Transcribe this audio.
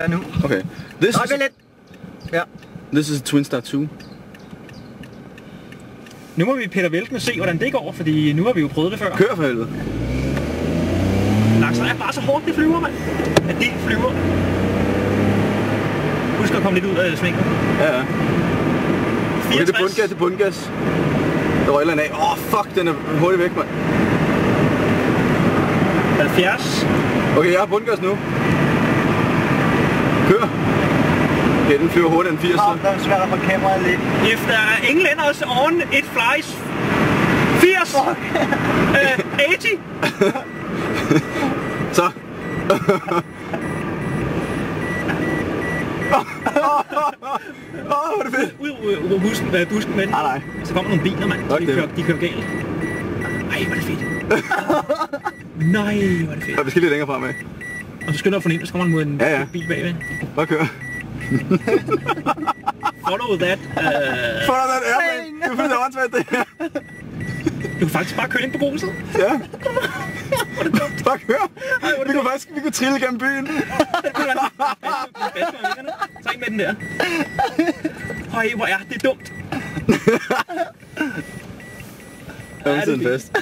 Ja, nu. Okay. Ja. This is Twin Star 2. Nu må vi Peter Velken se, hvordan det går, fordi nu har vi jo prøvet det før. Kør for helvede. Lars, er bare så hårdt, det flyver, mand. At det flyver. Husk at komme lidt ud af svinget. Ja, ja. 64. Okay, det er bundgas, det er bundgas. Der røgler den af. Fuck, den er hurtigt væk, mand. 70. Okay, jeg har bundgas nu. Kør. Okay, den flyver hurtigere end 80. Der er svært at få kameraet lidt. If there are Englanders on, it flies 80. 80. Så. Hvor er det fedt. Ud busken med den. Nej. Så kommer nogle biler, mand. De kører galt. Ej, hvor er det fedt. Nej, hvor er det fedt. Vi skal lidt længere fremad. Og så skynder du fornemt, så kommer man mod en bil bagved. Bare kør. Follow that. Follow that airplane. Det er fedt, åndssvagt det her. Du kan faktisk bare køre ind på gruset. Ja. Bare kør. Vi kunne trille gennem byen. Så ind med den der. Høj, hvor er det dumt. Jeg er fast.